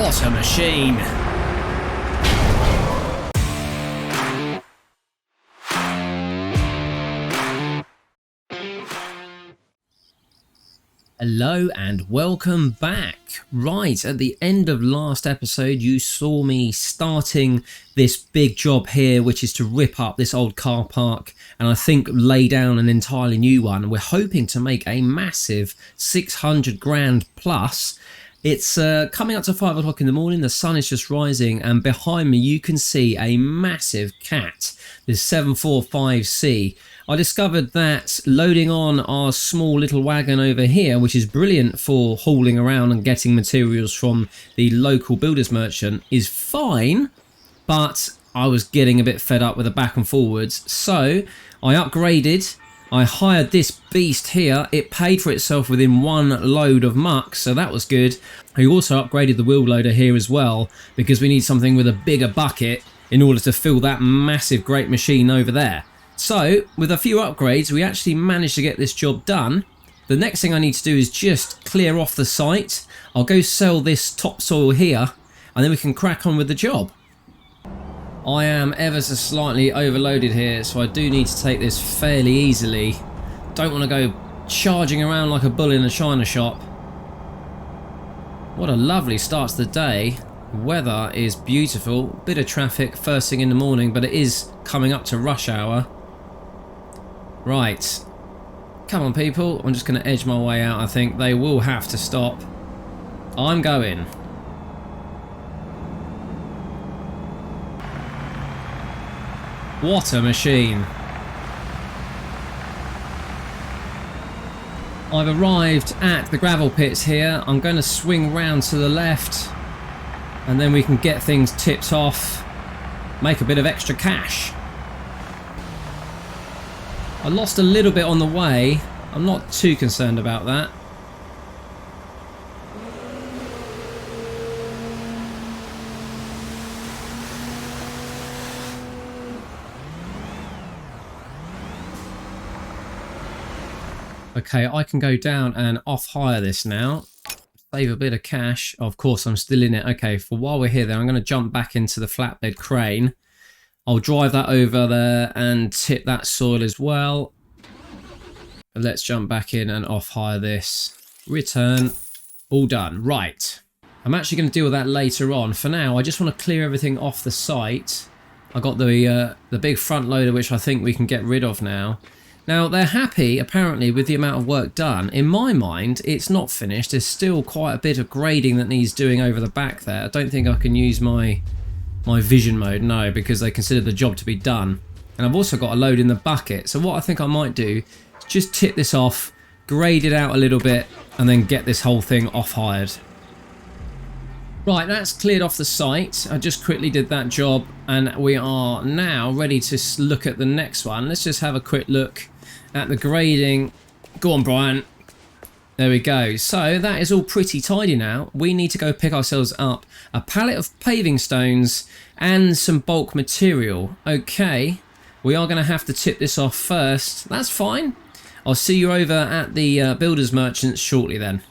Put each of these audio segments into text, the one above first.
What a machine! Hello and welcome back. Right, at the end of last episode you saw me starting this big job here, which is to rip up this old car park and I think lay down an entirely new one. We're hoping to make a massive 600 grand plus. It's coming up to 5 o'clock in the morning, the sun is just rising, and behind me you can see a massive cat, this 745C. I discovered that loading on our small little wagon over here, which is brilliant for hauling around and getting materials from the local builder's merchant, is fine, but I was getting a bit fed up with the back and forwards, so I upgraded. I hired this beast here. It paid for itself within one load of muck, so that was good. I also upgraded the wheel loader here as well because we need something with a bigger bucket in order to fill that massive great machine over there. So with a few upgrades we actually managed to get this job done. The next thing I need to do is just clear off the site. I'll go sell this topsoil here and then we can crack on with the job. I am ever so slightly overloaded here, so I do need to take this fairly easily. Don't want to go charging around like a bull in a china shop. What a lovely start to the day. Weather is beautiful. Bit of traffic first thing in the morning, but it is coming up to rush hour. Right. Come on people, I'm just going to edge my way out. I think they will have to stop. I'm going. What a machine. I've arrived at the gravel pits here. I'm going to swing round to the left and then we can get things tipped off, make a bit of extra cash. I lost a little bit on the way. I'm not too concerned about that. Okay, I can go down and off-hire this now. Save a bit of cash. Of course, I'm still in it. Okay, for while we're here then, I'm going to jump back into the flatbed crane. I'll drive that over there and tip that soil as well. Let's jump back in and off-hire this. Return. All done. Right. I'm actually going to deal with that later on. For now, I just want to clear everything off the site. I got the big front loader, which I think we can get rid of now. Now, they're happy, apparently, with the amount of work done. In my mind, it's not finished. There's still quite a bit of grading that needs doing over the back there. I don't think I can use my vision mode, no, because they consider the job to be done. And I've also got a load in the bucket. So what I think I might do is just tip this off, grade it out a little bit, and then get this whole thing off-hired. Right, that's cleared off the site. I just quickly did that job, and we are now ready to look at the next one. Let's just have a quick look at the grading. Go on, Brian. There we go. So that is all pretty tidy now. We need to go pick ourselves up a pallet of paving stones and some bulk material. Okay, we are going to have to tip this off first. That's fine. I'll see you over at the builder's merchants shortly then.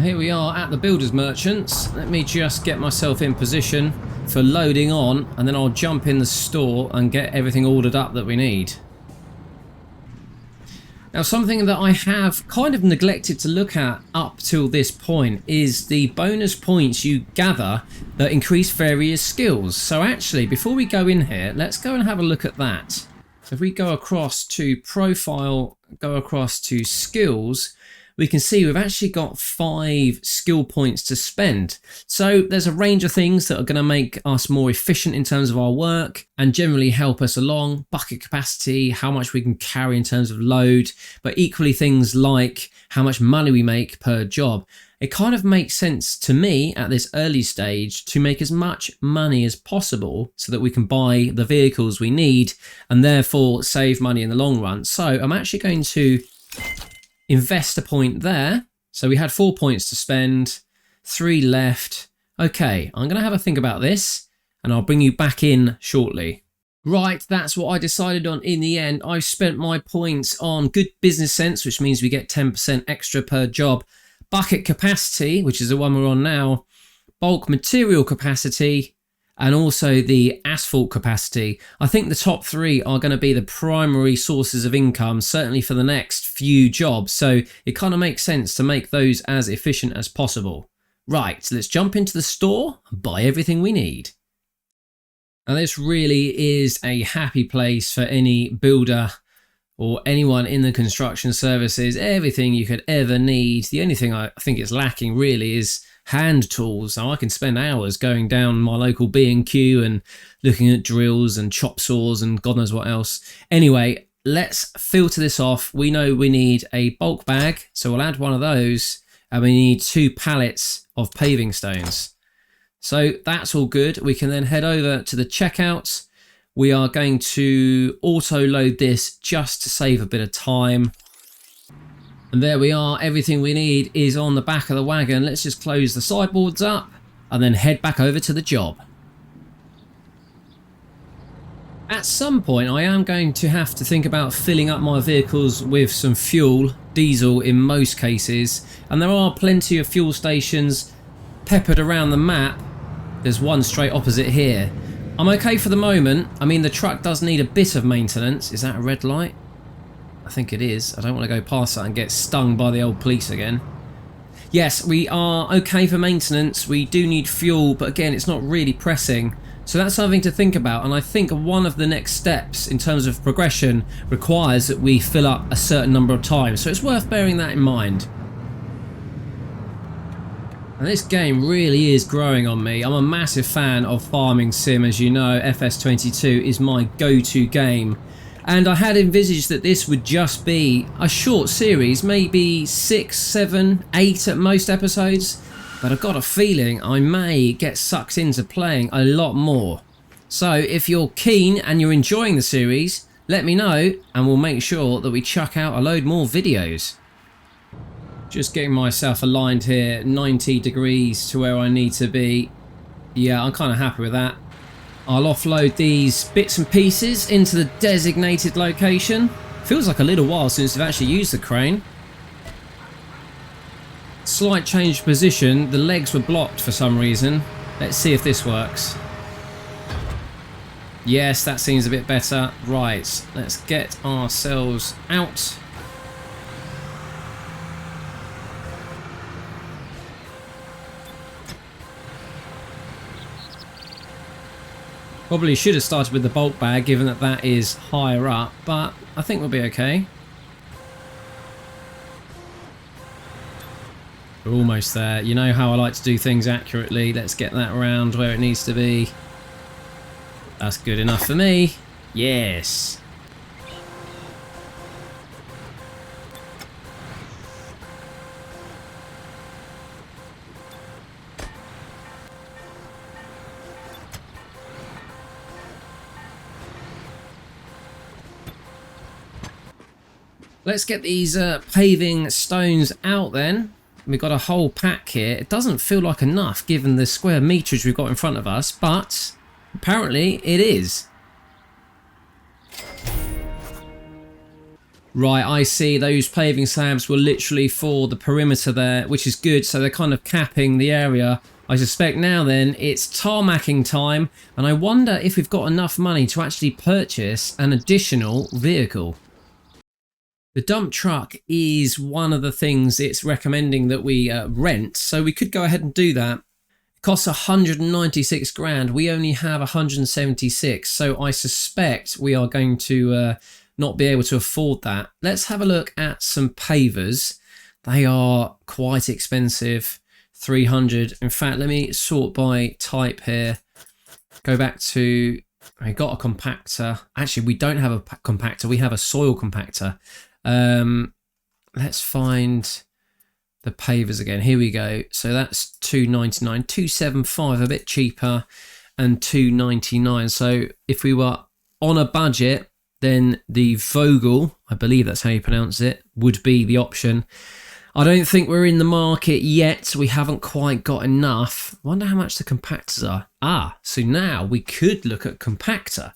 Here we are at the builder's merchants. Let me just get myself in position for loading on and then I'll jump in the store and get everything ordered up that we need. Now, something that I have kind of neglected to look at up till this point is the bonus points you gather that increase various skills. So actually, before we go in here, let's go and have a look at that. So if we go across to profile, go across to skills, we can see we've actually got 5 skill points to spend. So there's a range of things that are going to make us more efficient in terms of our work and generally help us along. Bucket capacity, how much we can carry in terms of load, but equally things like how much money we make per job. It kind of makes sense to me at this early stage to make as much money as possible so that we can buy the vehicles we need and therefore save money in the long run. So I'm actually going to invest a point there. So we had 4 points to spend, 3 left. Okay, I'm going to have a think about this and I'll bring you back in shortly. Right, that's what I decided on in the end. I've spent my points on good business sense, which means we get 10% extra per job, bucket capacity, which is the one we're on now, bulk material capacity, and also the asphalt capacity. I think the top three are going to be the primary sources of income, certainly for the next few jobs. So it kind of makes sense to make those as efficient as possible. Right, so let's jump into the store and buy everything we need. And this really is a happy place for any builder or anyone in the construction services. Everything you could ever need. The only thing I think it's lacking really is hand tools. Now I can spend hours going down my local B&Q and looking at drills and chop saws and God knows what else. Anyway, let's filter this off. We know we need a bulk bag, so we'll add one of those, and we need 2 pallets of paving stones. So that's all good. We can then head over to the checkout. We are going to auto load this just to save a bit of time. And there we are. Everything we need is on the back of the wagon. Let's just close the sideboards up and then head back over to the job. At some point, I am going to have to think about filling up my vehicles with some fuel, diesel in most cases. And there are plenty of fuel stations peppered around the map. There's one straight opposite here. I'm okay for the moment. I mean, the truck does need a bit of maintenance. Is that a red light? I think it is. I don't want to go past that and get stung by the old police again. Yes, we are okay for maintenance. We do need fuel, but again, it's not really pressing. So that's something to think about. And I think one of the next steps in terms of progression requires that we fill up a certain number of times. So it's worth bearing that in mind. And this game really is growing on me. I'm a massive fan of Farming Sim, as you know. FS22 is my go-to game. And I had envisaged that this would just be a short series, maybe 6, 7, 8 at most episodes. But I've got a feeling I may get sucked into playing a lot more. So if you're keen and you're enjoying the series, let me know and we'll make sure that we chuck out a load more videos. Just getting myself aligned here, 90 degrees to where I need to be. Yeah, I'm kind of happy with that. I'll offload these bits and pieces into the designated location. Feels like a little while since I've actually used the crane. Slight change of position, the legs were blocked for some reason. Let's see if this works. Yes, that seems a bit better. Right, let's get ourselves out. Probably should have started with the bulk bag, given that that is higher up, but I think we'll be okay. We're almost there. You know how I like to do things accurately. Let's get that around where it needs to be. That's good enough for me. Yes. Let's get these paving stones out then. We've got a whole pack here. It doesn't feel like enough given the square meterage we've got in front of us, but apparently it is. Right, I see those paving slabs were literally for the perimeter there, which is good. So they're kind of capping the area. I suspect now then it's tarmacking time, and I wonder if we've got enough money to actually purchase an additional vehicle. The dump truck is one of the things it's recommending that we rent, so we could go ahead and do that. It costs 196 grand. We only have 176, so I suspect we are going to not be able to afford that. Let's have a look at some pavers. They are quite expensive, 300. In fact, let me sort by type here. Go back to, I got a compactor. Actually, we don't have a compactor. We have a soil compactor. Let's find the pavers again. Here we go. So that's 299, 275, a bit cheaper, and 299. So if we were on a budget, then the Vogel, I believe that's how you pronounce it, would be the option. I don't think we're in the market yet. We haven't quite got enough. Wonder how much the compactors are. Ah, so now we could look at compactor.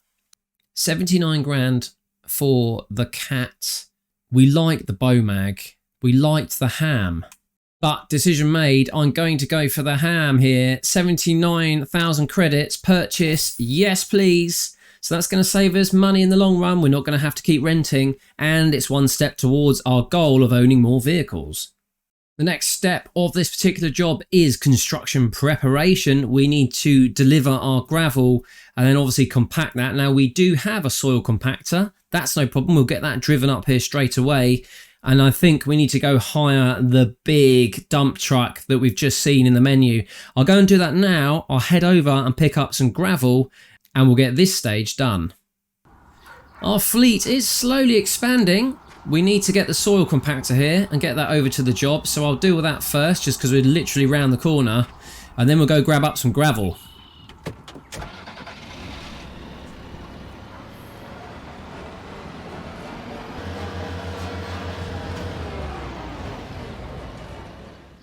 79 grand for the cat. We like the bow mag. We liked the ham. But decision made, I'm going to go for the ham here. 79,000 credits, purchase, yes please. So that's going to save us money in the long run. We're not going to have to keep renting, and it's one step towards our goal of owning more vehicles. The next step of this particular job is construction preparation. We need to deliver our gravel and then obviously compact that. Now we do have a soil compactor. That's no problem. We'll get that driven up here straight away. And I think we need to go hire the big dump truck that we've just seen in the menu. I'll go and do that now. I'll head over and pick up some gravel and we'll get this stage done. Our fleet is slowly expanding. We need to get the soil compactor here and get that over to the job. So I'll deal with that first just because we're literally round the corner. And then we'll go grab up some gravel.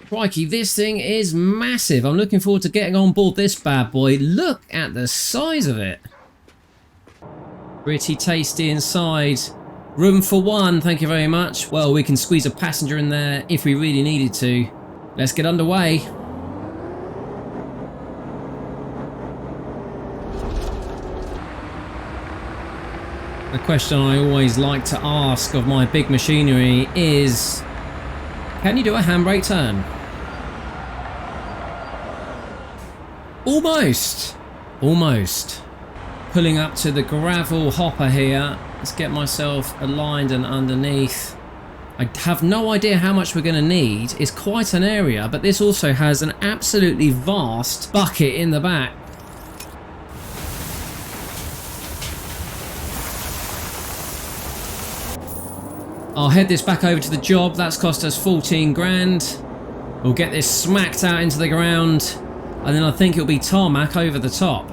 Crikey, this thing is massive. I'm looking forward to getting on board this bad boy. Look at the size of it. Pretty tasty inside. Room for one, thank you very much. Well, we can squeeze a passenger in there if we really needed to. Let's get underway. The question I always like to ask of my big machinery is, can you do a handbrake turn? Almost. Almost. Pulling up to the gravel hopper here. Let's get myself aligned and underneath. I have no idea how much we're going to need. It's quite an area, but this also has an absolutely vast bucket in the back. I'll head this back over to the job. That's cost us 14 grand. We'll get this smacked out into the ground, and then I think it'll be tarmac over the top.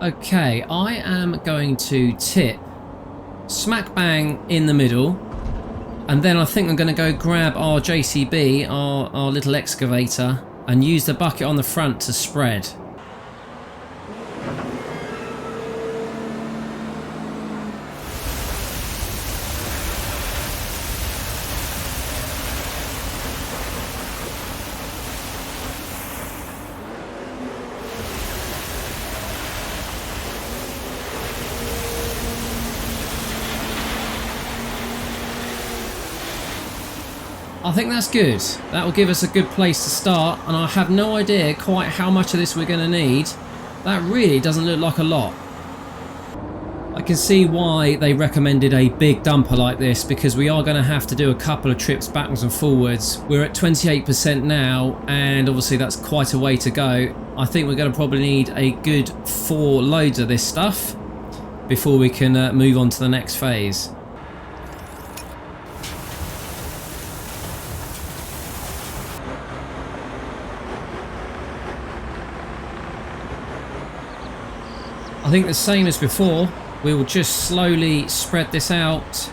Okay, I am going to tip smack bang in the middle, and then I think I'm going to go grab our JCB, our little excavator, and use the bucket on the front to spread. I think that's good. That will give us a good place to start, and I have no idea quite how much of this we're going to need. That really doesn't look like a lot. I can see why they recommended a big dumper like this, because we are going to have to do a couple of trips backwards and forwards. We're at 28% now, and obviously that's quite a way to go. I think we're going to probably need a good 4 loads of this stuff before we can move on to the next phase. I think the same as before, we will just slowly spread this out.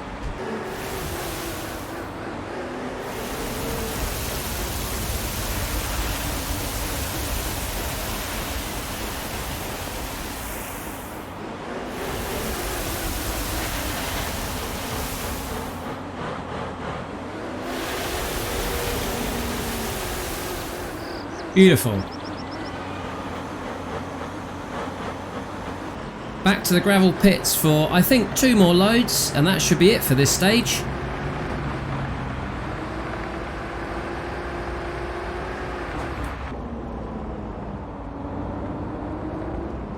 Beautiful. Back to the gravel pits for, I think, 2 more loads, and that should be it for this stage.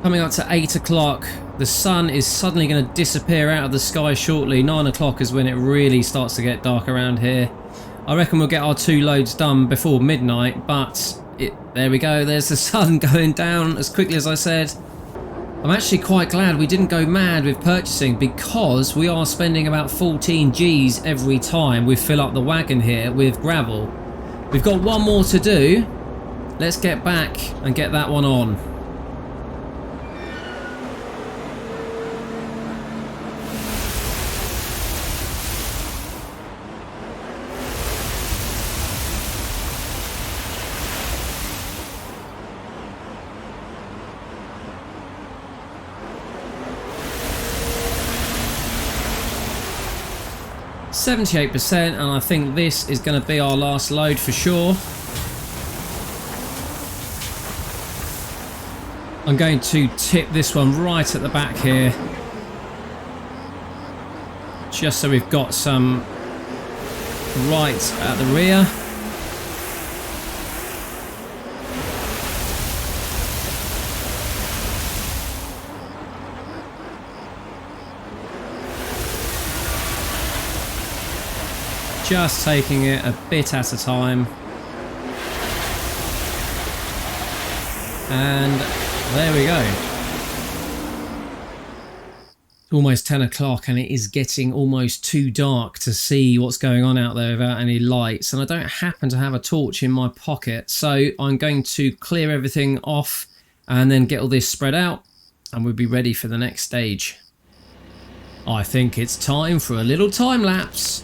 Coming up to 8 o'clock, the sun is suddenly going to disappear out of the sky shortly. 9 o'clock is when it really starts to get dark around here. I reckon we'll get our 2 loads done before midnight, but there we go, there's the sun going down as quickly as I said. I'm actually quite glad we didn't go mad with purchasing, because we are spending about 14 G's every time we fill up the wagon here with gravel. We've got one more to do. Let's get back and get that one on. 78%, and I think this is going to be our last load for sure. I'm going to tip this one right at the back here, just so we've got some right at the rear. Just taking it a bit at a time. And there we go. It's almost 10 o'clock and it is getting almost too dark to see what's going on out there without any lights. And I don't happen to have a torch in my pocket. So I'm going to clear everything off and then get all this spread out and we'll be ready for the next stage. I think it's time for a little time lapse.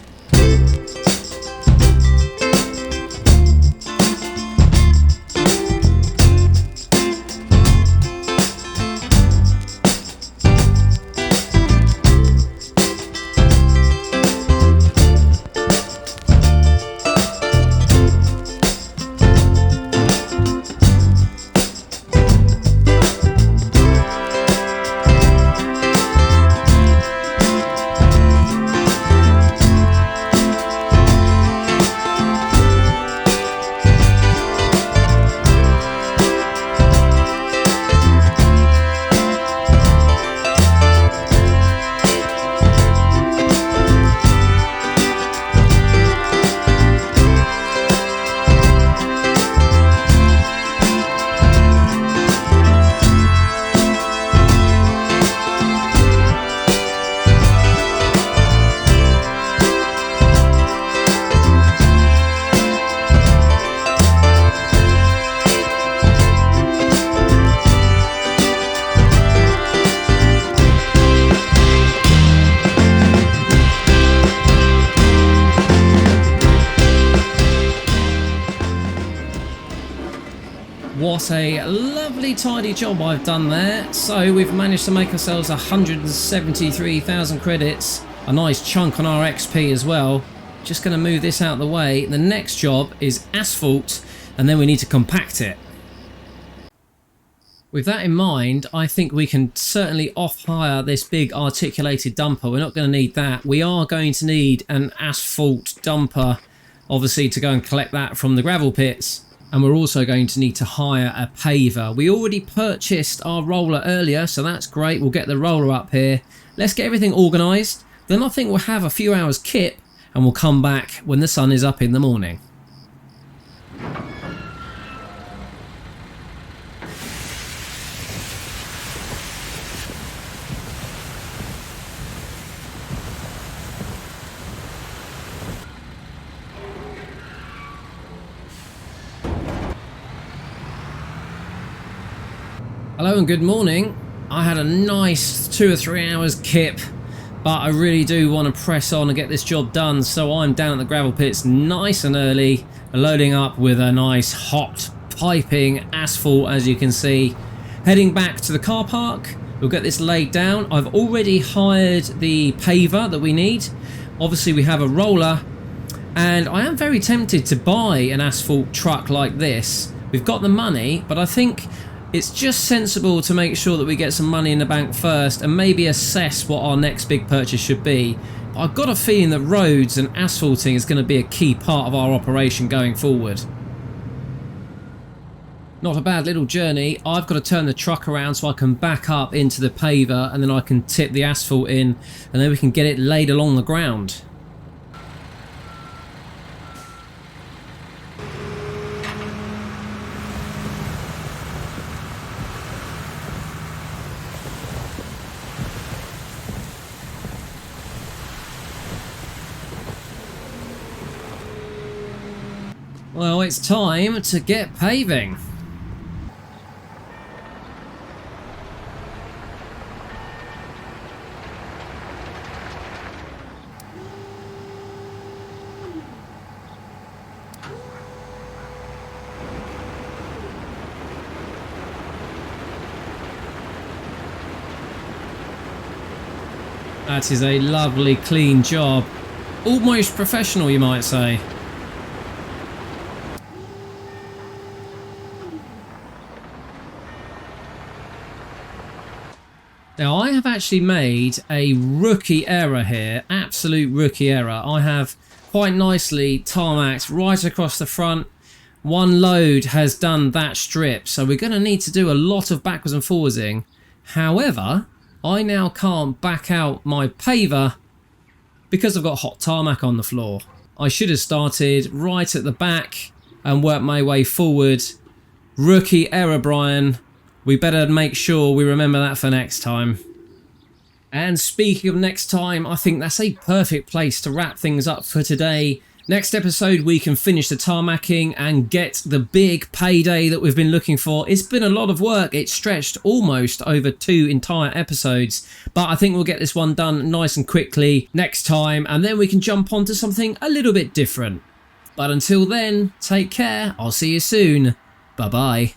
What a lovely tidy job I've done there. So we've managed to make ourselves 173,000 credits, a nice chunk on our XP as well. Just going to move this out of the way. The next job is asphalt and then we need to compact it. With that in mind, I think we can certainly off-hire this big articulated dumper. We're not going to need that. We are going to need an asphalt dumper, obviously, to go and collect that from the gravel pits. And we're also going to need to hire a paver. We already purchased our roller earlier, so that's great. We'll get the roller up here. Let's get everything organised. Then I think we'll have a few hours kip and we'll come back when the sun is up in the morning. Hello and good morning. I had a nice 2 or 3 hours kip, but I really do want to press on and get this job done, so I'm down at the gravel pits nice and early, loading up with a nice hot piping asphalt, as you can see. Heading back to the car park, we'll get this laid down. I've already hired the paver that we need. Obviously we have a roller, and I am very tempted to buy an asphalt truck like this. We've got the money, but I think it's just sensible to make sure that we get some money in the bank first and maybe assess what our next big purchase should be. But I've got a feeling that roads and asphalting is going to be a key part of our operation going forward. Not a bad little journey. I've got to turn the truck around so I can back up into the paver and then I can tip the asphalt in and then we can get it laid along the ground. Well, it's time to get paving. That is a lovely clean job. Almost professional, you might say. Now, I have actually made a rookie error here, absolute rookie error. I have quite nicely tarmacked right across the front. One load has done that strip, so we're going to need to do a lot of backwards and forwardsing. However, I now can't back out my paver because I've got hot tarmac on the floor. I should have started right at the back and worked my way forward. Rookie error, Brian. We better make sure we remember that for next time. And speaking of next time, I think that's a perfect place to wrap things up for today. Next episode, we can finish the tarmacking and get the big payday that we've been looking for. It's been a lot of work. It's stretched almost over 2 entire episodes. But I think we'll get this one done nice and quickly next time. And then we can jump on to something a little bit different. But until then, take care. I'll see you soon. Bye-bye.